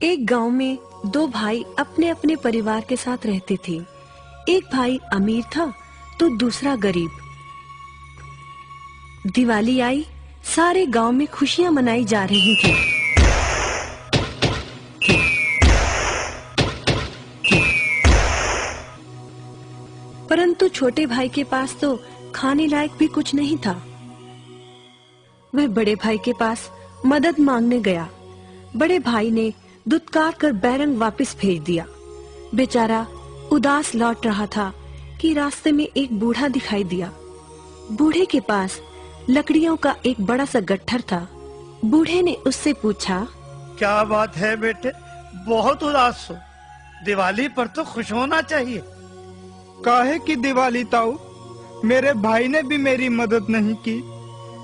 एक गांव में दो भाई अपने अपने परिवार के साथ रहते थे। एक भाई अमीर था तो दूसरा गरीब। दिवाली आई, सारे गांव में खुशियां मनाई जा रही थी। परंतु छोटे भाई के पास तो खाने लायक भी कुछ नहीं था। वह बड़े भाई के पास मदद मांगने गया। बड़े भाई ने दुत्कार कर बैरंग वापस भेज दिया। बेचारा उदास लौट रहा था कि रास्ते में एक बूढ़ा दिखाई दिया। बूढ़े के पास लकड़ियों का एक बड़ा सा गट्ठर था। बूढ़े ने उससे पूछा, क्या बात है बेटे, बहुत उदास हो? दिवाली पर तो खुश होना चाहिए। काहे की दिवाली ताऊ, मेरे भाई ने भी मेरी मदद नहीं की।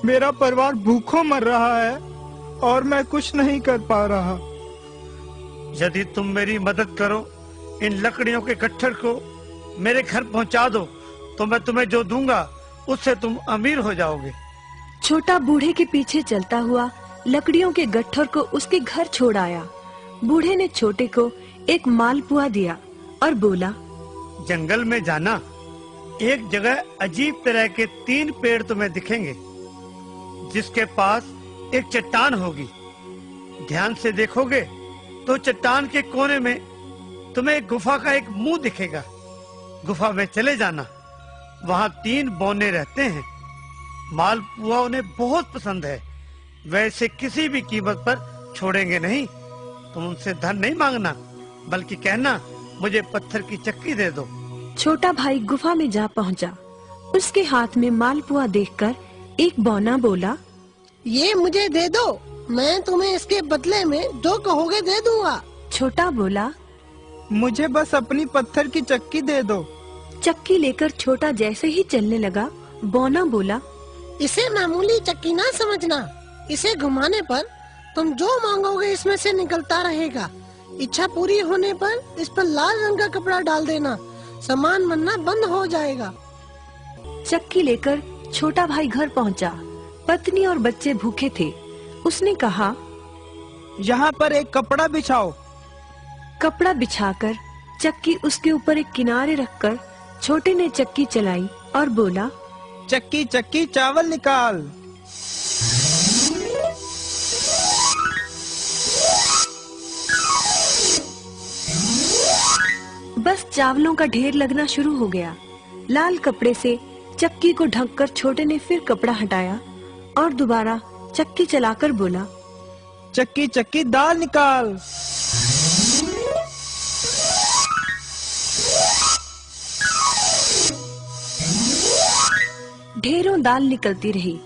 मेरा परिवार भूखों मर रहा है और मैं कुछ नहीं कर पा रहा। यदि तुम मेरी मदद करो, इन लकड़ियों के गट्ठर को मेरे घर पहुंचा दो, तो मैं तुम्हें जो दूंगा उससे तुम अमीर हो जाओगे। छोटा बूढ़े के पीछे चलता हुआ लकड़ियों के गट्ठर को उसके घर छोड़ आया। बूढ़े ने छोटे को एक मालपुआ दिया और बोला, जंगल में जाना, एक जगह अजीब तरह के 3 पेड़ तुम्हें दिखेंगे, जिसके पास एक चट्टान होगी। ध्यान से देखोगे तो चट्टान के कोने में तुम्हें एक गुफा का एक मुंह दिखेगा। गुफा में चले जाना, वहाँ 3 बौने रहते हैं। मालपुआ उन्हें बहुत पसंद है, वैसे किसी भी कीमत पर छोड़ेंगे नहीं। तुम उनसे धन नहीं मांगना, बल्कि कहना मुझे पत्थर की चक्की दे दो। छोटा भाई गुफा में जा पहुंचा। उसके हाथ में मालपुआ देखकर एक बौना बोला, ये मुझे दे दो, मैं तुम्हें इसके बदले में जो कहोगे दे दूंगा। छोटा बोला, मुझे बस अपनी पत्थर की चक्की दे दो। चक्की लेकर छोटा जैसे ही चलने लगा, बौना बोला, इसे मामूली चक्की ना समझना। इसे घुमाने पर तुम जो मांगोगे इसमें से निकलता रहेगा। इच्छा पूरी होने पर इस पर लाल रंग का कपड़ा डाल देना, सामान बनना बंद हो जाएगा। चक्की लेकर छोटा भाई घर पहुंचा। पत्नी और बच्चे भूखे थे। उसने कहा, यहाँ पर एक कपड़ा बिछाओ। कपड़ा बिछाकर चक्की उसके ऊपर एक किनारे रखकर छोटे ने चक्की चलाई और बोला, चक्की चक्की चावल निकाल। बस चावलों का ढेर लगना शुरू हो गया। लाल कपड़े से चक्की को ढककर छोटे ने फिर कपड़ा हटाया और दोबारा चक्की चलाकर बोला, चक्की चक्की दाल निकाल। ढेरों दाल निकलती रही।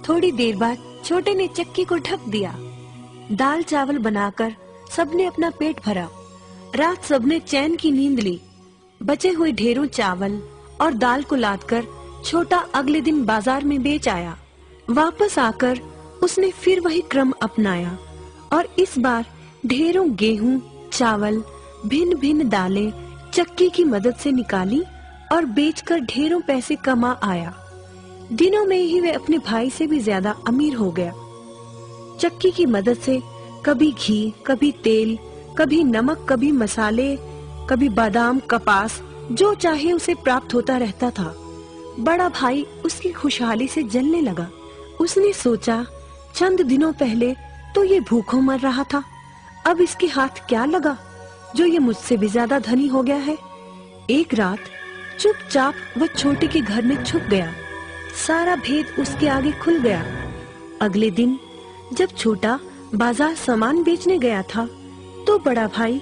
थोड़ी देर बाद छोटे ने चक्की को ढक दिया। दाल चावल बनाकर सबने अपना पेट भरा। रात सबने चैन की नींद ली। बचे हुए ढेरों चावल और दाल को लादकर छोटा अगले दिन बाजार में बेच आया। वापस आकर उसने फिर वही क्रम अपनाया और इस बार ढेरों गेहूं, चावल, भिन्न भिन्न दालें चक्की की मदद से निकाली और बेचकर ढेरों पैसे कमा आया। दिनों में ही वह अपने भाई से भी ज्यादा अमीर हो गया। चक्की की मदद से कभी घी, कभी तेल, कभी नमक, कभी मसाले, कभी बादाम, कपास, जो चाहे उसे प्राप्त होता रहता था। बड़ा भाई उसकी खुशहाली से जलने लगा। उसने सोचा, चंद दिनों पहले तो ये भूखों मर रहा था, अब इसके हाथ क्या लगा जो ये मुझसे भी ज्यादा धनी हो गया है। एक रात चुपचाप वह छोटे के घर में छुप गया। सारा भेद उसके आगे खुल गया। अगले दिन जब छोटा बाजार सामान बेचने गया था, तो बड़ा भाई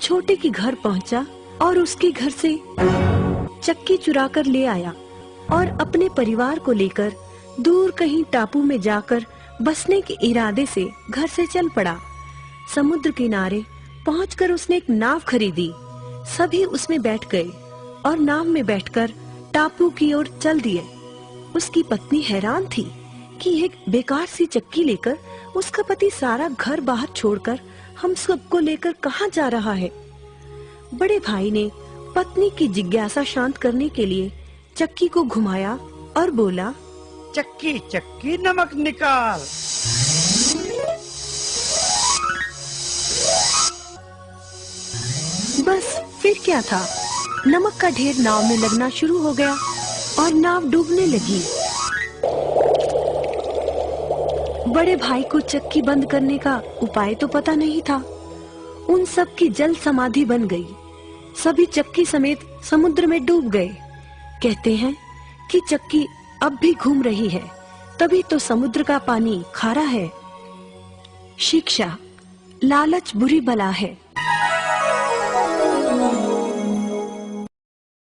छोटे के घर पहुंचा और उसके घर से चक्की चुरा कर ले आया और अपने परिवार को लेकर दूर कहीं टापू में जाकर बसने के इरादे से घर से चल पड़ा। समुद्र किनारे पहुंचकर उसने एक नाव खरीदी। सभी उसमें बैठ गए और नाव में बैठकर टापू की ओर चल दिए। उसकी पत्नी हैरान थी कि एक बेकार सी चक्की लेकर उसका पति सारा घर बाहर छोड़कर हम सबको लेकर कहाँ जा रहा है। बड़े भाई ने पत्नी की जिज्ञासा शांत करने के लिए चक्की को घुमाया और बोला, चक्की चक्की नमक निकाल। बस फिर क्या था, नमक का ढेर नाव में लगना शुरू हो गया और नाव डूबने लगी। बड़े भाई को चक्की बंद करने का उपाय तो पता नहीं था। उन सब की जल समाधि बन गई। सभी चक्की समेत समुद्र में डूब गए। कहते हैं कि चक्की अब भी घूम रही है, तभी तो समुद्र का पानी खारा है। शिक्षा, लालच बुरी बला है।